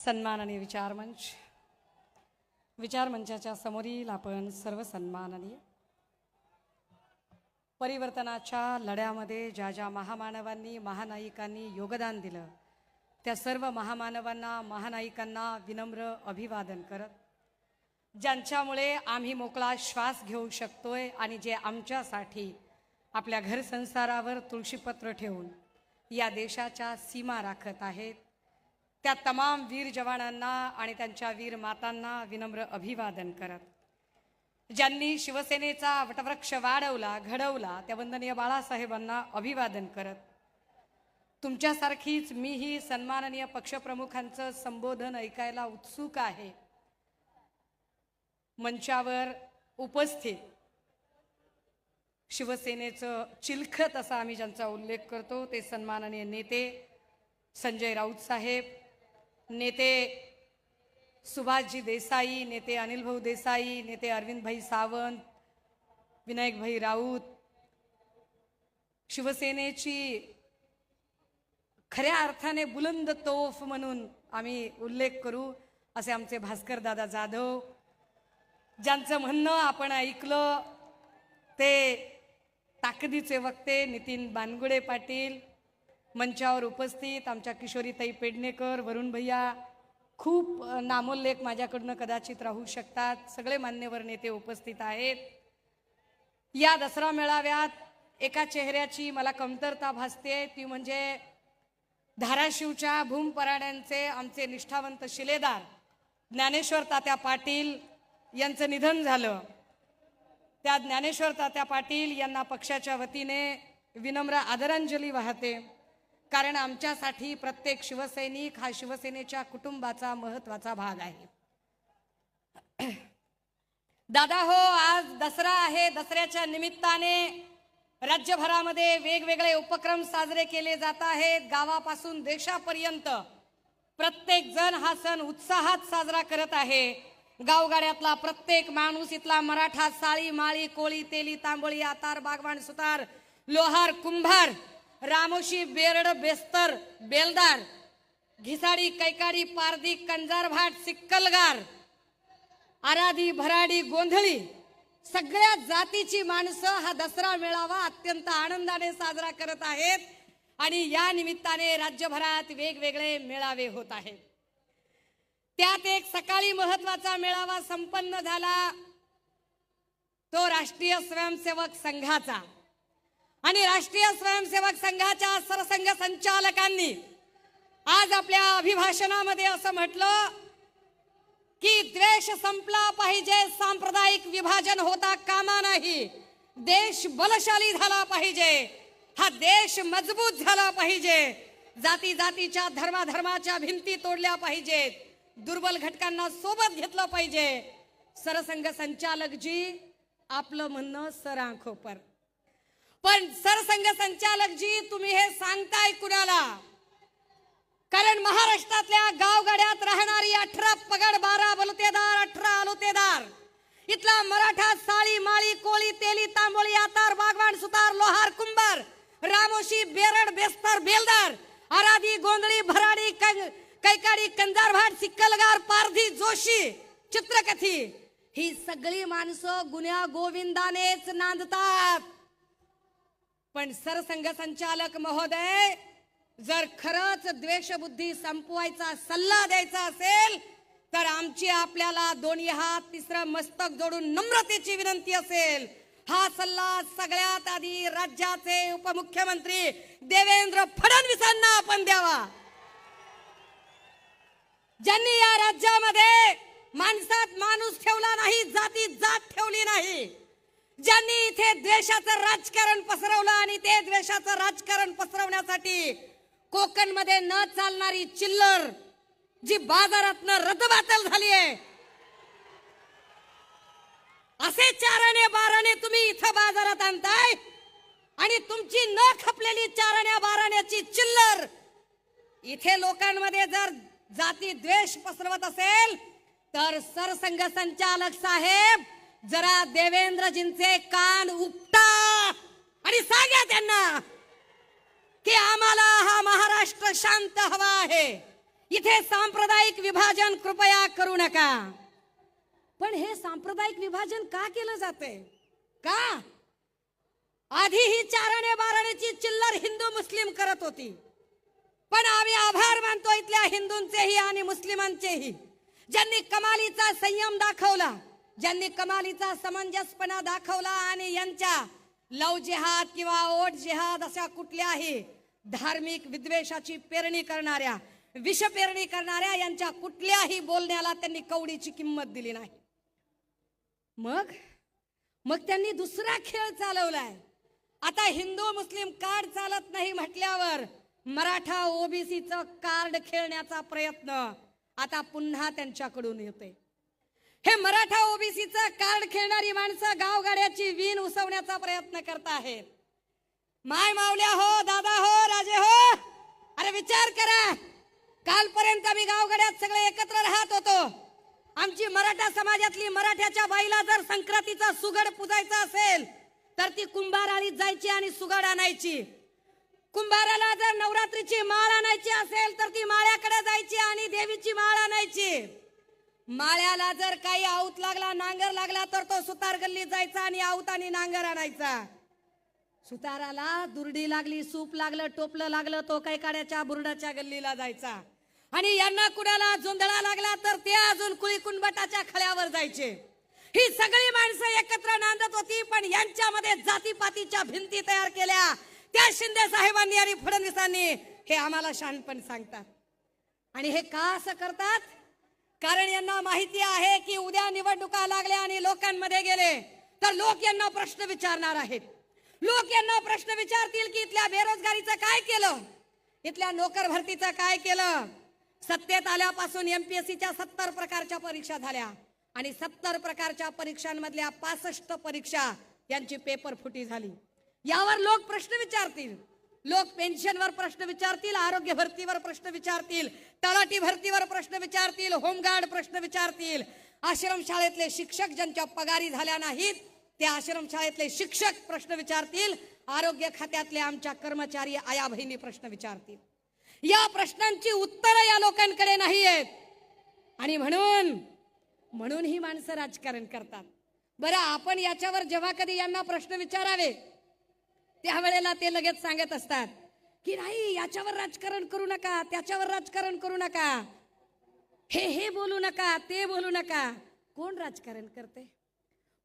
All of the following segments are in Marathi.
सन्मान आणि विचारमंचाच्या समोरील आपण सर्व सन्माननीय परिवर्तनाच्या लढ्यामध्ये ज्या ज्या महामानवांनी महानायिकांनी योगदान दिलं त्या सर्व महामानवांना महानायिकांना विनम्र अभिवादन करत, ज्यांच्यामुळे आम्ही मोकळा श्वास घेऊ शकतोय आणि जे आमच्यासाठी आपल्या घर संसारावर तुळशीपत्र ठेवून या देशाच्या सीमा राखत आहेत, त्या तमाम वीर जवानांना आणि त्यांच्या वीर मातांना विनम्र अभिवादन करत, ज्यांनी शिवसेनेचा वटवृक्ष वाढवला घडवला त्या वंदनीय बाळासाहेबांना अभिवादन करत, तुमच्यासारखीच मीही सन्माननीय पक्षप्रमुखांचं संबोधन ऐकायला उत्सुक आहे. मंचावर उपस्थित शिवसेनेचं चिलखत असा आम्ही ज्यांचा उल्लेख करतो ते सन्माननीय नेते संजय राऊत साहेब, नेते सुभाषजी देसाई, नेते अनिल भाऊ देसाई, नेते अरविंद भाई सावंत, विनायक भाई राऊत, शिवसेनेची खऱ्या अर्थाने बुलंद तोफ म्हणून आम्ही उल्लेख करू असे आमचे भास्कर दादा जाधव, ज्यांचं म्हणणं आपण ऐकलं ते ताकदीचे वक्ते नितीन बानगुडे पाटील, मंचावर उपस्थित आमच्या किशोरीताई पेडणेकर, वरुण भैया, खूप नामोल्लेख माझ्याकडनं कदाचित राहू शकतात, सगळे मान्यवर नेते उपस्थित आहेत. या दसरा मेळाव्यात एका चेहऱ्याची मला कमतरता भासते, ती म्हणजे धाराशिवच्या भूमपराड्यांचे आमचे निष्ठावंत शिलेदार ज्ञानेश्वर तात्या पाटील यांचं निधन झालं. त्या ज्ञानेश्वर तात्या पाटील यांना पक्षाच्या वतीने विनम्र आदरांजली वाहते, कारण आमच्यासाठी प्रत्येक शिवसैनिक हा शिवसेनेच्या कुटुंबाचा महत्त्वाचा भाग आहे. दादा हो, आज दसरा आहे. दसऱ्याच्या निमित्ताने राज्यभरामध्ये वेगवेगळे उपक्रम साजरे केले जात आहेत. गावापासून देशापर्यंत प्रत्येक जण हा सण उत्साहात साजरा करत आहे. गावगाड्यातला प्रत्येक माणूस, इथला मराठा, साळी माळी कोळी तेली तांबोळी आतार बागवान सुतार लोहार कुंभार रामोशी बेरड बेस्तर बेलदार घिसाडी कैकाडी पारधी कंजारभाट सिक्कलगार आराधी भराडी गोंधळी सगळ्या जातीची माणसं हा दसरा मेळावा अत्यंत आनंदाने साजरा करत आहेत आणि या निमित्ताने राज्यभरात वेगवेगळे मेळावे होत आहेत. त्यात एक सकाळी महत्त्वाचा मेळावा संपन्न झाला, तो राष्ट्रीय स्वयंसेवक संघाचा. आणि राष्ट्रीय स्वयंसेवक संघाच्या सरसंघ संचालकांनी आज आपल्या अभिभाषणामध्ये असं म्हटलं की द्वेष संपला पाहिजे, सांप्रदायिक विभाजन होता कामा नाही, देश बलशाली झाला पाहिजे, हा देश मजबूत झाला पाहिजे, जाती जातीच्या धर्माधर्माच्या भिंती तोडल्या पाहिजेत, दुर्बल घटकांना सोबत घेतलं पाहिजे. सरसंघ संचालक जी आपलं म्हणणं सरांखो पण सरसंघ संचालक जी तुम्ही हे सांगताय कुणाला? कारण महाराष्ट्रातल्या गावगाड्यात राहणारी 18 पगड 12 बलुतेदार 18 आलुतेदार इथला मराठा साळी माळी कोळी तेली तांबोळी आतार बागवान सुतार लोहार कुंभार रामोशी बेरड बेस्तर बेलदार आराधी गोंधळी भराडी कैकाडी कंजारभाट सिक्कलगार पारधी जोशी चित्रकथी ही सगळी माणसं गुन्ह्या गोविंदानेच नांदतात. पण सरसंघ संचालक महोदय, जर खरंच द्वेषबुद्धी संपवायचा सल्ला द्यायचा असेल तर आमची आपल्याला दोन्ही हात तिसरं मस्तक जोडून नम्रतेची विनंती असेल, हा सल्ला सगळ्यात आधी राज्याचे उपमुख्यमंत्री देवेंद्र फडणवीसांना आपण द्यावा, ज्यांनी या राज्यामध्ये माणसात माणूस ठेवला नाही, जातीत जात ठेवली नाही, ज्यांनी इथे द्वेषाचं राजकारण पसरवलं आणि ते द्वेषाचं राजकारण पसरवण्यासाठी कोकण मध्ये न चालणारी चिल्लर जी बाजारातनं रद्दबातल झाली आहे, असे 4 आणे 12 आणे तुम्ही इथं बाजारात आणताय आणि तुमची न खपलेली 4 आण्या 12 आण्याची चिल्लर इथे लोकांमध्ये जर जाती द्वेष पसरवत असेल तर सरसंघ संचालक साहेब जरा देवेंद्रजींचे कान उपटा आणि सांगा त्यांना की आम्हाला हा महाराष्ट्र शांत हवा आहे, इथे सांप्रदायिक विभाजन कृपया करू नका. पण हे सांप्रदायिक विभाजन का केलं जाते? का? आधी ही 4 आणे 12 आण्याची चिल्लर हिंदू मुस्लिम करत होती. पण आम्ही आभार मानतो इथल्या हिंदूंचेही आणि मुस्लिमांचेही, ज्यांनी कमालीचा संयम दाखवला, ज्यांनी कमालीचा समंजसपणा दाखवला आणि यांच्या लव जिहाद किंवा ओट जिहाद अशा कुठल्याही धार्मिक विद्वेषाची पेरणी करणाऱ्या, विष पेरणी करणाऱ्या यांच्या कुठल्याही बोलण्याला त्यांनी कवडीची किंमत दिली नाही. मग त्यांनी दुसरा खेळ चालवलाय. आता हिंदू मुस्लिम कार्ड चालत नाही म्हटल्यावर मराठा ओबीसीचं कार्ड खेळण्याचा प्रयत्न आता पुन्हा त्यांच्याकडून येते. हे मराठा ओबीसीचं कार्ड खेळणारी माणसं गावगाड्याची वीण उसवण्याचा प्रयत्न करत आहेत. माय मावल्या हो, दादा हो, राजे हो, अरे विचार करा. कालपर्यंत आम्ही गावगाड्यात सगळे एकत्र राहत होतो. आमची मराठा समाजातली मराठ्याच्या बाईला जर संक्रांतीचा सुगड पुजायचा असेल तर ती कुंभाराळीत जायची आणि सुगड आणायची. कुंभाराला जर नवरात्रीची माळ आणायची असेल तर ती माळ्याकडे जायची आणि देवीची माळ आणायची. माळ्याला जर काही आऊत लागला, नांगर लागला तर तो सुतार गल्लीत जायचा आणि आऊत आणि नांगर आणायचा. सुताराला दुर्डी लागली, सूप लागलं, टोपलं लागलं, तो काही काड्याच्या बुरडाच्या गल्लीला जायचा. आणि यांना कुणाला जोंधळा लागला तर ते अजून कुळी कुणबटाच्या खळ्यावर जायचे. ही सगळी माणसं एकत्र नांदत होती. पण यांच्यामध्ये जातीपातीच्या भिंती तयार केल्या त्या शिंदे साहेबांनी आणि फडणवीसांनी. हे आम्हाला शहाणपण सांगतात. आणि हे का असं करतात? कारण यांना माहिती आहे की उद्या निवडणुका लागल्या आणि लोकांमध्ये गेले तर लोक यांना प्रश्न विचारणार आहेत. लोक यांना प्रश्न विचारतील की इथल्या बेरोजगारीचं काय केलं, इथल्या नोकर भरतीचं काय केलं. सत्तेत आल्यापासून एमपीएससीच्या 70 प्रकारच्या परीक्षा झाल्या आणि 70 प्रकारच्या परीक्षांमधल्या 65 परीक्षा यांची पेपर फुटी झाली. यावर लोक प्रश्न विचारतील. लोक पेन्शनवर प्रश्न विचारतील, आरोग्य भरतीवर प्रश्न विचारतील, तलाठी भरतीवर प्रश्न विचारतील, होमगार्ड प्रश्न विचारतील. आश्रमशाळेतले शिक्षक ज्यांच्या पगारी झाल्या नाहीत ते आश्रमशाळेतले शिक्षक प्रश्न विचारतील. आरोग्य खात्यातले आमच्या कर्मचारी आया बहिणी प्रश्न विचारतील. या प्रश्नांची उत्तरं या लोकांकडे नाही आहेत. आणि म्हणून ही माणसं राजकारण करतात. बरं, आपण याच्यावर जेव्हा कधी यांना प्रश्न विचारावे त्यावेळेला ते लगेच सांगत असतात की नाही, याच्यावर राजकारण करू नका, त्याच्यावर राजकारण करू नका, हे बोलू नका, ते बोलू नका. कोण राजकारण करते?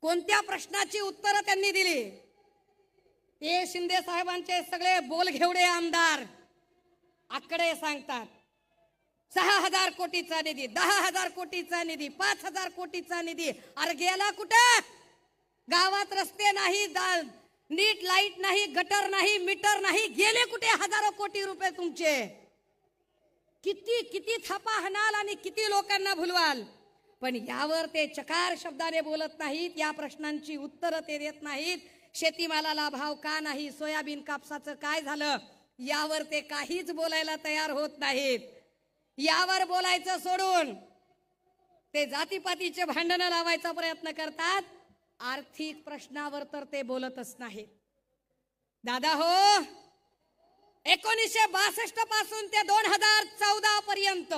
कोणत्या प्रश्नाची उत्तरं त्यांनी दिली? ते शिंदे साहेबांचे सगळे बोलघेवडे आमदार आकडे सांगतात. 6,000 कोटीचा निधी, 10,000 कोटीचा निधी, 5,000 कोटीचा निधी. अरे गेला कुठं? गावात रस्ते नाही, नीट लाईट नाही, गटर नाही, मीटर नाही. गेले कुठे हजारो कोटी रुपये तुमचे? किती थापा हाणाल आणि किती लोकांना भुलवाल. पण यावर ते चकार शब्दाने बोलत नाहीत. या प्रश्नांची उत्तरं ते देत नाहीत. शेतीमालाला भाव का नाही, सोयाबीन कापसाचं काय झालं, यावर ते काहीच बोलायला तयार होत नाहीत. यावर बोलायचं सोडून ते जातीपातीचे भांडण लावायचा प्रयत्न करतात. आर्थिक प्रश्नावर तर ते बोलतच नाहीत. दादा हो, 1962 पासून ते 2014 पर्यंत,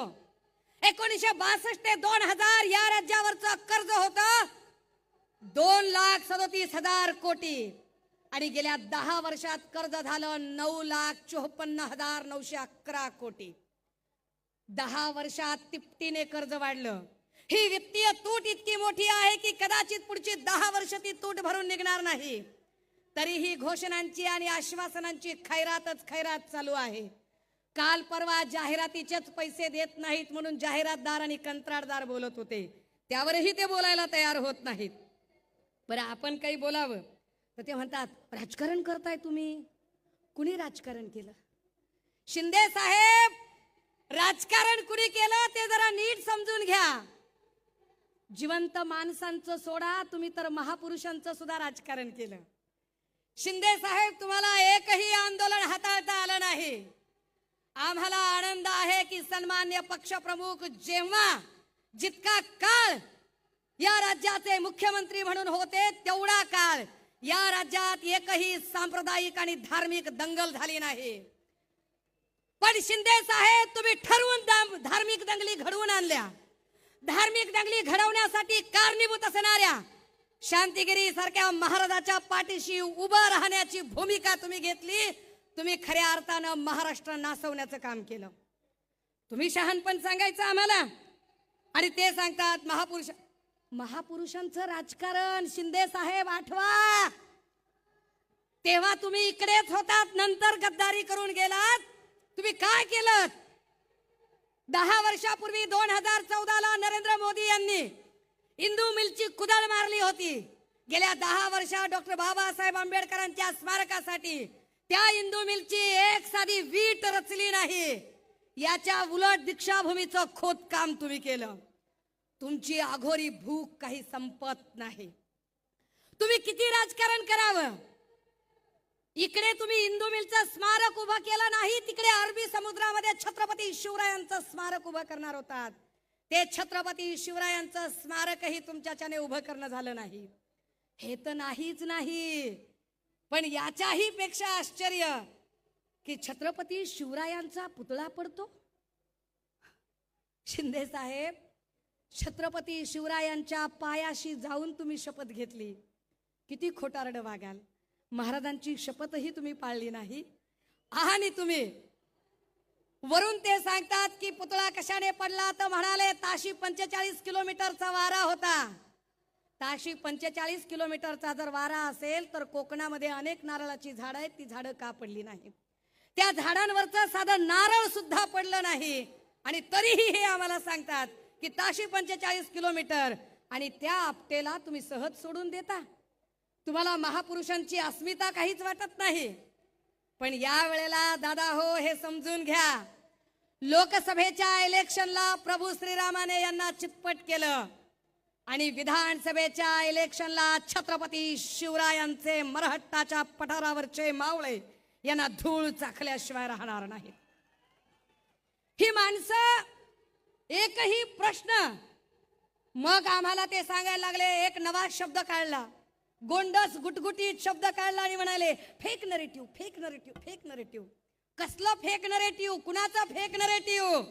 1962 ते 2000 या राज्यावरचं कर्ज होतं 2,37,000 कोटी आणि गेल्या 10 वर्षात कर्ज झालं 9,54,911 कोटी. 10 वर्षात तिपटीने कर्ज वाढलं. ही वित्तीय तूट इतकी मोठी आहे की कदाचित पुढची 10 वर्ष ती तूट भरून निघणार नाही. तरीही घोषणांची आणि आश्वासनांची खैरात चालू आहे. काल परवा जाहिरातीचेच पैसे देत नाहीत म्हणून जाहिरातदार आणि कंत्राटदार बोलत होते. त्यावरही ते बोलायला तयार होत नाहीत. बरं, आपण काही बोलावं तर ते म्हणतात राजकारण करताय तुम्ही. कुणी राजकारण केलं? शिंदे साहेब, राजकारण कुणी केलं ते जरा नीट समजून घ्या. जिवंत माणसांचं सोडा, तुम्ही तर महापुरुषांचं सुद्धा राजकारण केलं. शिंदे साहेब, तुम्हाला एकही आंदोलन हाताळता आलं नाही. आम्हाला आनंद आहे की सन्मान्य पक्षप्रमुख जेव्हा जितका काळ या राज्याचे मुख्यमंत्री म्हणून होते तेवढा काळ या राज्यात एकही सांप्रदायिक आणि धार्मिक दंगल झाली नाही. पण शिंदे साहेब तुम्ही ठरवून धार्मिक दंगली घडवून आणल्या. धार्मिक दंगली घडवण्यासाठी कारणीभूत असणाऱ्या शांतिगिरी सारख्या महाराजाच्या पाठीशी उभं राहण्याची भूमिका तुम्ही घेतली. तुम्ही खऱ्या अर्थानं महाराष्ट्र नासवण्याचं काम केलं. तुम्ही शहाणपण सांगायचं आम्हाला आणि ते सांगतात महापुरुषांचं राजकारण. शिंदे साहेब आठवा, तेव्हा तुम्ही इकडेच होतात, नंतर गद्दारी करून गेलात. तुम्ही काय केलं? 10 वर्षापूर्वी 2014ला नरेंद्र मोदी यांनी इंदू मिलची कुदळ मारली होती. गेल्या 10 वर्षात डॉक्टर बाबासाहेब आंबेडकरांच्या स्मारकासाठी त्या इंदू मिलची एक साधी वीट रचली नाही. याच्या उलट दीक्षाभूमीचं खोदकाम तुम्ही केलं. तुमची आघोरी भूक काही संपत नाही. तुम्ही किती राजकारण करावं? इकडे तुम्ही इंदू मिलचं स्मारक उभं केलं नाही, तिकडे अरबी समुद्रामध्ये छत्रपती शिवरायांचं स्मारक उभं करणार होतात. ते छत्रपती शिवरायांचं स्मारकही तुमच्याच्याने उभं करणं झालं नाही. हे तर नाहीच नाही, पण याच्याही पेक्षा आश्चर्य की छत्रपती शिवरायांचा पुतळा पडतो. शिंदे साहेब, छत्रपती शिवरायांच्या पायाशी जाऊन तुम्ही शपथ घेतली. किती खोटारडं वागाल. महाराजांची शपथही तुम्ही पाळली नाही. आणि तुम्ही वरून ते सांगतात की पुतळा कशाने पडला, तर म्हणाले ताशी 45 किलोमीटरचा वारा होता. ताशी 45 किलोमीटरचा जर वारा असेल तर कोकणामध्ये अनेक नारळाची झाडं आहेत, ती झाडं का पडली नाही? त्या झाडांवरचं साधं नारळ सुद्धा पडलं नाही. आणि तरीही हे आम्हाला सांगतात की ताशी 45 किलोमीटर, आणि त्या आपटेला तुम्ही सहज सोडून देता. तुम्हाला महापुरुषांची अस्मिता काहीच वाटत नाही. पण या वेळेला दादा हो, हे समजून घ्या, लोकसभेच्या इलेक्शनला प्रभू श्रीरामाने यांना चितपट केलं आणि विधानसभेच्या इलेक्शनला छत्रपती शिवरायांचे मरहट्टाच्या पठारावरचे मावळे यांना धूळ चाखल्याशिवाय राहणार नाही. ही माणसं एकही प्रश्न, मग आम्हाला ते सांगायला लागले. एक नवा शब्द काढला, गोंडस गुटगुटीत शब्द काढला आणि म्हणाले fake narrative, fake narrative, fake narrative. कसलं फेक नरेटिव्ह? कुणाचं फेक नरेटिव्ह?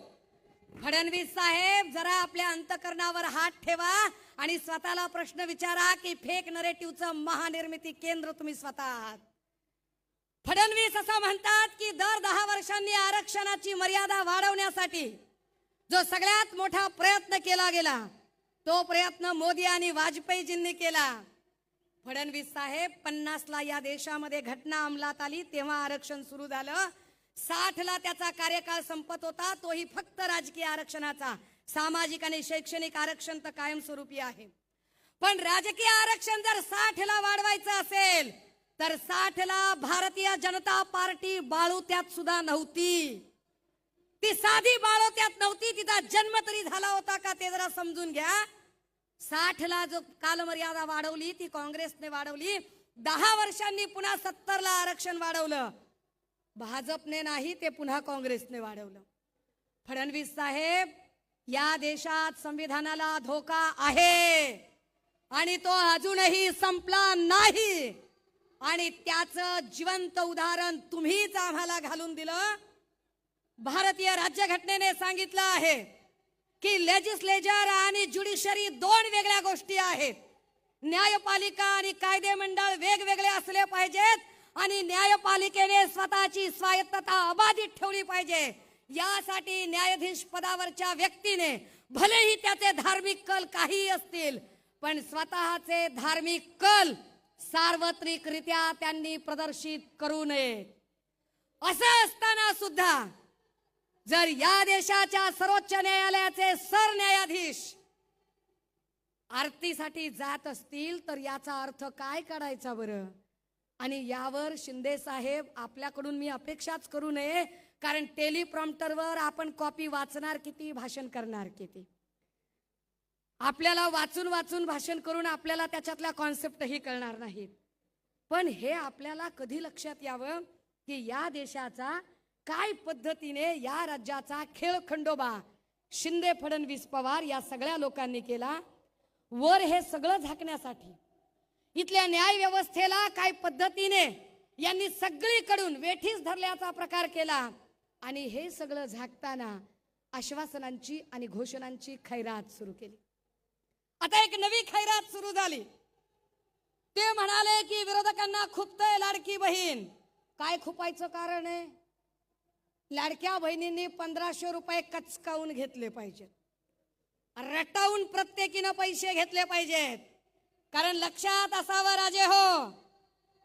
फडणवीस साहेब, जरा आपल्या अंतकरणावर हात ठेवा आणि स्वतःला प्रश्न विचारा की फेक नरेटिव्हचं महानिर्मिती केंद्र तुम्ही स्वतः आहात. फडणवीस असं म्हणतात की दर 10 वर्षांनी आरक्षणाची मर्यादा वाढवण्यासाठी जो सगळ्यात मोठा प्रयत्न केला गेला, तो प्रयत्न मोदी आणि वाजपेयीजींनी केला. फडणवीस साहेब, 50ला या देशामध्ये घटना अंमलात आली तेव्हा आरक्षण सुरू झालं. 60ला त्याचा कार्यकाळ संपत होता, तोही फक्त राजकीय आरक्षणाचा. सामाजिक आणि शैक्षणिक आरक्षण तर कायमस्वरूपी आहे. पण राजकीय आरक्षण जर 60ला वाढवायचं असेल तर 60ला भारतीय जनता पार्टी बाळोत्यात सुद्धा नव्हती. ती साधी बाळोत्यात नव्हती, तिचा जन्म तरी झाला होता का ते जरा समजून घ्या. 60ला जो कालमर्यादा वाढवली ती काँग्रेसने वाढवली. 10 वर्षांनी पुन्हा 70ला आरक्षण वाढवलं. भाजपने नाही, ते पुन्हा काँग्रेसने वाढवलं. फडणवीस साहेब, या देशात संविधानाला धोका आहे आणि तो अजूनही संपला नाही. आणि त्याचं जिवंत उदाहरण तुम्हीच आम्हाला घालून दिलं. भारतीय राज्यघटनेने सांगितलं आहे की लेजिस्लेचर आणि ज्युडिशरी 2 वेगळ्या गोष्टी आहेत. न्यायपालिका आणि कायदे मंडळ वेगवेगळे असले पाहिजेत आणि न्यायपालिकेने स्वतःची स्वायत्तता अबाधित ठेवली पाहिजे. यासाठी न्यायाधीश पदावरच्या व्यक्तीने भलेही त्याचे धार्मिक कल काही असतील, पण स्वतःचे धार्मिक कल सार्वत्रिकरित्या त्यांनी प्रदर्शित करू नये. असं असताना सुद्धा जर या देशाच्या सर्वोच्च न्यायालयाचे सरन्यायाधीश आरतीसाठी जात असतील तर याचा अर्थ काय काढायचा बरं? आणि यावर शिंदे साहेब, आपल्याकडून मी अपेक्षाच करू नये, कारण टेलिप्रॉम्प्टरवर आपण कॉपी वाचणार किती, भाषण करणार किती. आपल्याला वाचून वाचून भाषण करून आपल्याला त्याच्यातल्या कॉन्सेप्टही कळणार नाहीत. पण हे आपल्याला कधी लक्षात यावं की या देशाचा काय पद्धतीने, या राज्याचा खेळखंडोबा शिंदे, फडणवीस, पवार या सगळ्या लोकांनी केला. वर हे सगळं झाकण्यासाठी इथल्या न्याय व्यवस्थेला काय पद्धतीने यांनी सगळीकडून वेठीस धरल्याचा प्रकार केला. आणि हे सगळं झाकताना आश्वासनांची आणि घोषणांची खैरात सुरू केली. आता एक नवी खैरात सुरू झाली. ते म्हणाले की विरोधकांना खुपतंय लाडकी बहीण. काय खुपायचं कारण आहे? लाडक्या बहिणींनी 1500 रुपये कचकावून घेतले पाहिजेत, रटावून प्रत्येकीनं पैसे घेतले पाहिजेत. कारण लक्षात असावं राजे हो,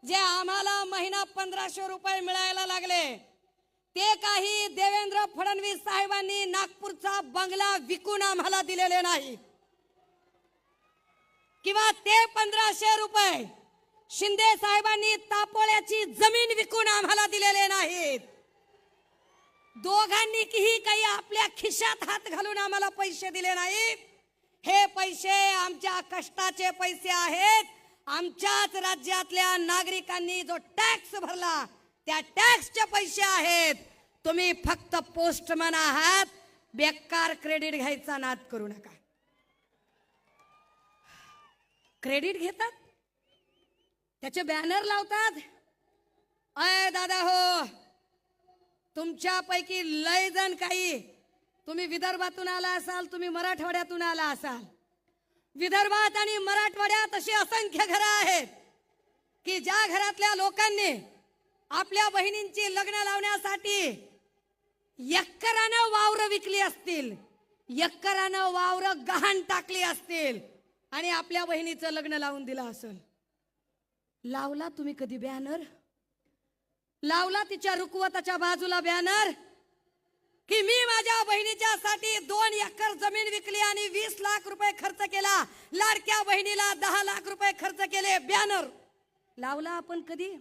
जे आम्हाला महिना 1500 रुपये मिळायला लागले ते काही देवेंद्र फडणवीस साहेबांनी नागपूरचा बंगला विकून आम्हाला दिलेले नाही, किंवा ते 1500 रुपये शिंदे साहेबांनी तापोळ्याची जमीन विकून आम्हाला दिलेले नाहीत. दोघांनीही काही आपल्या खिशात हात घालून आम्हाला पैसे दिले नाहीत. हे पैसे आमच्या कष्टाचे पैसे आहेत. आमच्याच राज्यातल्या नागरिकांनी जो टॅक्स भरला त्या टॅक्सचे पैसे आहेत. तुम्ही फक्त पोस्टमन आहात, बेकार क्रेडिट घ्यायचा नाद करू नका. क्रेडिट घेतात, त्याचे बॅनर लावतात. अय दादा हो, तुमच्यापैकी लय जण, काही तुम्ही विदर्भातून आला असाल, तुम्ही मराठवाड्यातून आला असाल. विदर्भात आणि मराठवाड्यात अशी असंख्य घरं आहेत की ज्या घरातल्या लोकांनी आपल्या बहिणींची लग्न लावण्यासाठी एकरानं वावर विकली असतील, एकरानं वावर गहाण टाकली असतील आणि आपल्या बहिणीचं लग्न लावून दिलं असेल. लावला तुम्ही कधी बॅनर? लावला तिच्या रुकवताच्या बाजूला बॅनर की मी माझ्या बहिणीच्या साठी 2 एकर जमीन विकली आणि 20 लाख रुपये खर्च केला, लाडक्या बहिणीला 10 लाख रुपये खर्च केले? बॅनर लावला आपण कधी?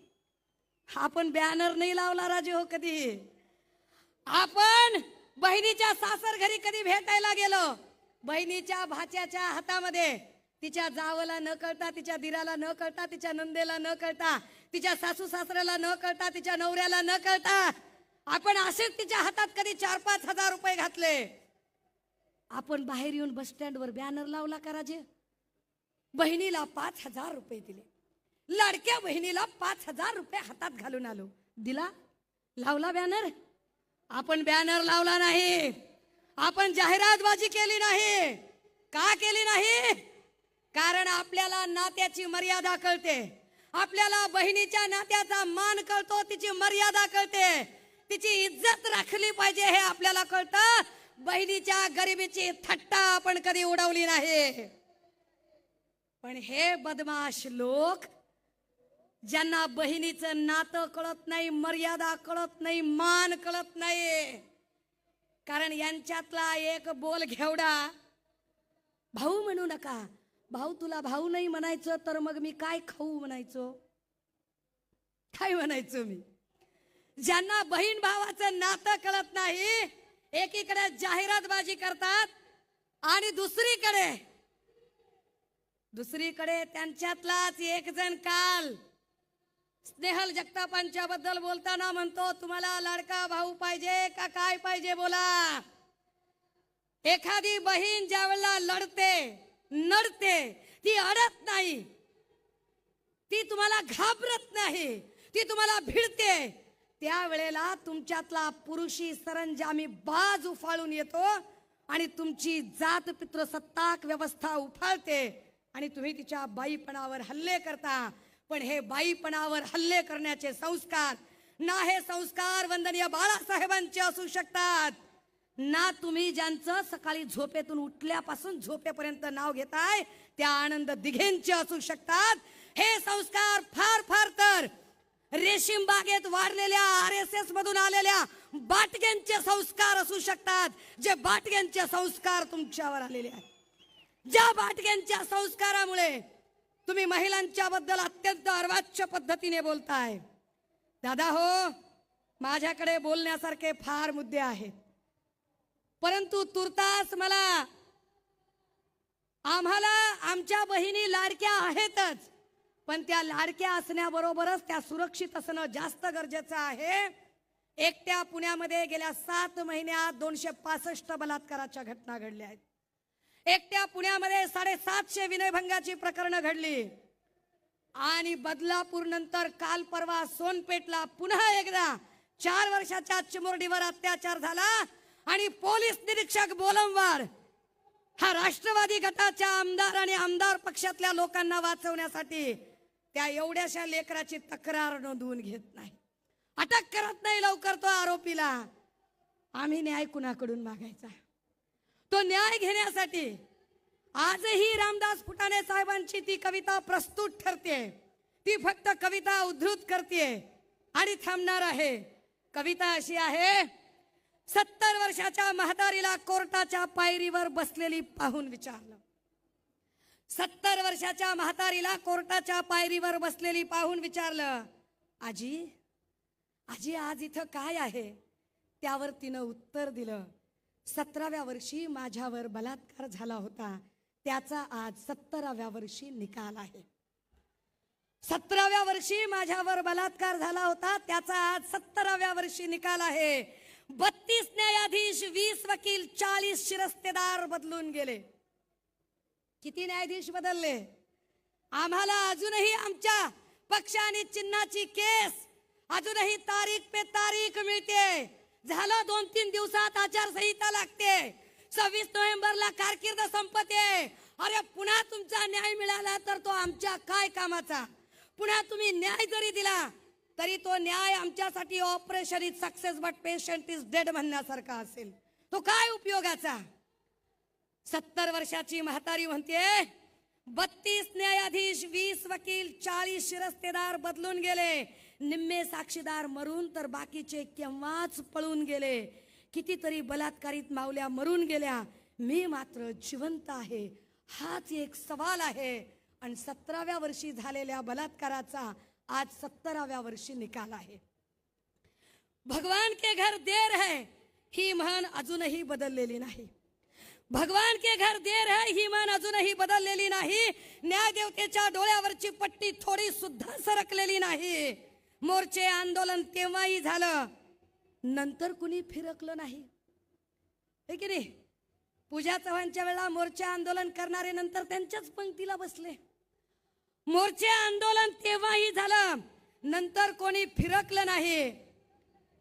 आपण बॅनर नाही लावला राजे हो कधी. आपण बहिणीच्या सासर घरी कधी भेटायला गेलो, बहिणीच्या भाच्याच्या हातामध्ये तिच्या जावला न कळता, तिच्या दिराला न कळता, तिच्या नंदेला न कळता, तिच्या सासू सासऱ्याला न कळता, तिच्या नवऱ्याला न कळता आपण असेच तिच्या हातात कधी 4-5 हजार रुपये घातले. आपण बाहेर येऊन बस स्टँडवर बॅनर लावला का राजे? बहिणीला 5000 रुपये दिले, लाडक्या बहिणीला 5000 रुपये हातात घालून आलो. दिला? लावला बॅनर? आपण बॅनर लावला नाही. आपण जाहिरातबाजी केली नाही. का केली नाही? कारण आपल्याला नात्याची मर्यादा कळते, आपल्याला बहिणीच्या नात्याचा मान कळतो, तिची मर्यादा कळते, तिची इज्जत राखली पाहिजे हे आपल्याला कळतं. बहिणीच्या गरिबीची थट्टा आपण कधी उडवली नाही. पण हे बदमाश लोक, ज्यांना बहिणीचं नातं कळत नाही, मर्यादा कळत नाही, मान कळत नाही, कारण यांच्यातला एक बोल घेवडा, भाऊ म्हणू नका. भाऊ तुला भाऊ नाही म्हणायचं तर मग मी काय खाऊ म्हणायचो? काय म्हणायचो मी? ज्यांना बहीण भावाचं नातं कळत नाही, एकीकडे जाहिरातबाजी करतात आणि दुसरीकडे त्यांच्यातलाच एक जण काल स्नेहल जगतापांच्या बद्दल बोलताना म्हणतो, तुम्हाला लाडका भाऊ पाहिजे का काय पाहिजे बोला. एखादी बहीण ज्यावेळेला नडते, ती अडत नाही, ती तुम्हाला घाबरत नाही, ती तुम्हाला भिडते, त्यावेळेला तुमच्यातला पुरुषी सरंजामी बाज उफाळून येतो आणि तुमची जात पितृसत्ताक व्यवस्था उफाळते आणि तुम्ही तिच्या बाईपणावर हल्ले करता. पण हे बाईपणावर हल्ले करण्याचे संस्कार ना हे संस्कार वंदनीय बाळासाहेबांचे असू शकतात, ना तुम्ही ज्यांचं सकाळी झोपेतून उठल्यापासून झोपेपर्यंत नाव घेताय त्या आनंद दिघेंचे असू शकतात. हे संस्कार फार फार तर रेशीम बागेत वाढलेल्या RSS मधून आलेल्या बाटग्यांचे संस्कार असू शकतात, जे बाटग्यांचे संस्कार तुमच्यावर आलेले आहेत. ज्या बाटग्यांच्या संस्कारामुळे तुम्ही महिलांच्या बद्दल अत्यंत अर्वाच्य पद्धतीने बोलताय. दादा हो, माझ्याकडे बोलण्यासारखे फार मुद्दे आहेत, परंतु तुर्तास आम्हाला आमच्या बहिणी लाडक्या आहेतच, पण त्या लाडक्या असण्याबरोबरच त्या सुरक्षित असणं जास्त गरजेचं आहे. एकट्या पुण्यामध्ये गेल्या 7 महिन्यात 265 बलात्काराच्या घटना घडल्या आहेत. एकट्या पुण्यामध्ये 750 विनयभंगाची प्रकरणं घडली आणि बदलापूर नंतर काल परवा सोनपेठला पुन्हा एकदा 4 वर्षाच्या चिमुरडीवर अत्याचार झाला आणि पोलीस निरीक्षक बोलमवाड हा राष्ट्रवादी गटाच्या आमदार आणि आमदार पक्षातल्या लोकांना वाचवण्यासाठी त्या एवढ्याशा लेकराची तक्रार नोंदवून घेत नाही, अटक करत नाही लवकर तो आरोपीला. आम्ही न्याय कुणाकडून मागायचा? तो न्याय घेण्यासाठी आजही रामदास फुटाणे साहेबांची ती कविता प्रस्तुत ठरते. ती फक्त कविता उद्धृत करते आणि थांबणार आहे. कविता अशी आहे, 70 वर्षाच्या म्हातारीला कोर्टाच्या पायरीवर बसलेली पाहून विचारलं. 70 वर्षाच्या म्हातारीला कोर्टाच्या पायरीवर बसलेली पाहून विचारलं, आजी आजी आज इथं काय आहे? त्यावर तिनं उत्तर दिलं, 17व्या वर्षी माझ्यावर बलात्कार झाला होता, त्याचा आज 17व्या वर्षी निकाल आहे. 17व्या वर्षी माझ्यावर बलात्कार झाला होता, त्याचा आज 17व्या वर्षी निकाल आहे. 32 न्यायाधीश, 20 वकील, 40 शिरस्तेदार बदलून गेले. किती न्यायाधीश बदलले? आम्हाला अजूनही आमच्या पक्ष आणि चिन्हाची केस अजूनही तारीख पे तारीख मिळते. झालं 2-3 दिवसात आचारसंहिता लागते. 26 नोव्हेंबरला कारकीर्द संपते. अरे पुन्हा तुमचा न्याय मिळाला तर तो आमच्या काय कामाचा? पुन्हा तुम्ही न्याय जरी दिला तरी तो न्याय आमच्यासाठी operation is success but patient is dead म्हणण्यासारखा असेल. तो काय उपयोगाचा? 70 वर्षाची म्हातारी म्हणते, 32 न्यायाधीश, 20 वकील, 40 शिरस्तेदार बदलून गेले. निम्मे साक्षीदार मरून तर बाकीचे केव्हाच पळून गेले. कितीतरी बलात्कारित मावल्या मरून गेल्या, मी मात्र जिवंत आहे. हाच एक सवाल आहे. आणि 17व्या वर्षी झालेल्या बलात्काराचा आज 17व्या वर्षी निकाल आहे. भगवान के घर देर है ही म्हण अजूनही बदललेली नाही. भगवान के घर देर है ही म्हण अजूनही बदललेली नाही. न्यायदेवतेच्या डोळ्यावरची पट्टी थोडी सुद्धा सरकलेली नाही. मोर्चे आंदोलन तेव्हाही झालं, नंतर कुणी फिरकलं नाही, हे की नाही? पूजा चव्हाणच्या वेळेला मोर्चे आंदोलन करणारे नंतर त्यांच्याच पंक्तीला बसले. मोर्चे आंदोलन तेव्हाही झालं, नंतर कोणी फिरकलं नाही.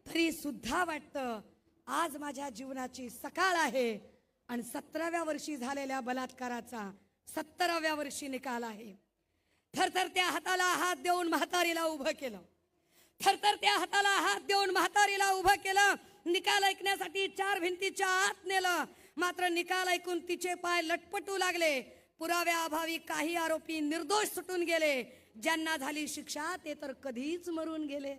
तरी सुद्धा वाटतं आज माझ्या जीवनाची सकाळ आहे आणि 17व्या वर्षी झालेल्या बलात्काराचा 17व्या वर्षी निकाल आहे. थरथरत्या हाताला हात देऊन म्हातारीला उभं केलं. थरथरत्या हाताला हात देऊन म्हातारीला उभं केलं. निकाल ऐकण्यासाठी 4 भिंतीच्या आत नेलं. मात्र निकाल ऐकून तिचे पाय लटपटू लागले. पुराव्याअभावी काही आरोपी निर्दोष सुटून गेले. ज्यांना झाली शिक्षा ते तर कधीच मरून गेले.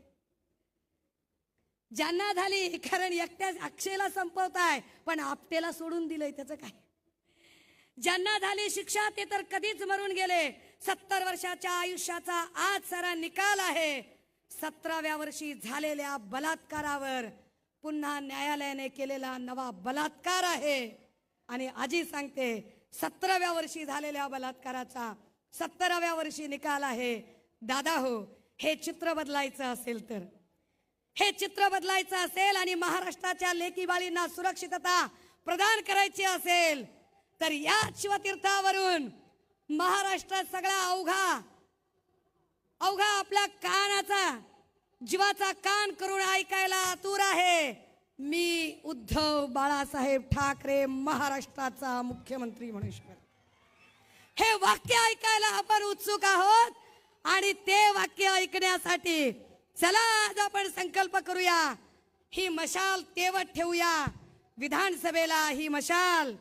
ज्यांना झाली, कारण एकट्या अक्षयला संपवताय पण आपटेला सोडून दिलंय, त्याचं काय? ज्यांना झाली शिक्षा ते तर कधीच मरून गेले. 70 वर्षाच्या आयुष्याचा आज सारा निकाल आहे. 17व्या वर्षी झालेल्या बलात्कारावर पुन्हा न्यायालयाने केलेला नवा बलात्कार आहे. आणि आजी सांगते, 17व्या वर्षी झालेल्या बलात्काराचा 17व्या वर्षी निकाल आहे. दादा हो, हे चित्र बदलायचं असेल तर, हे चित्र बदलायचं असेल आणि महाराष्ट्राच्या लेकी बाळींना सुरक्षितता प्रदान करायची असेल तर या शिवतीर्थावरून महाराष्ट्रात सगळा अवघा आपल्या कानाचा, जीवाचा कान करून ऐकायला आतुर आहे. मी उद्धव बाळासाहेब ठाकरे महाराष्ट्राचा मुख्यमंत्री म्हणून हे वाक्य ऐकायला आपण उत्सुक आहोत. आणि ते वाक्य ऐकण्यासाठी चला आज आपण संकल्प करूया, ही मशाल तेवत ठेवूया. विधानसभेला ही मशाल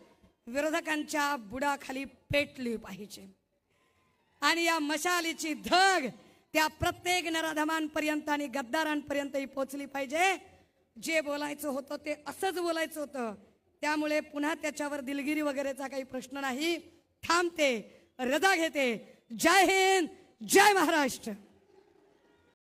विरोधकांच्या बुडाखाली पेटली पाहिजे आणि या मशालीची धग त्या प्रत्येक नराधमांपर्यंत आणि गद्दारांपर्यंतही पोचली पाहिजे. जे बोलायचं होतं ते असंच बोलायचं होतं. त्यामुळे पुन्हा त्याच्यावर दिलगिरी वगैरेचा काही प्रश्न नाही. थांबते, रजा घेते. जय हिंद, जय महाराष्ट्र.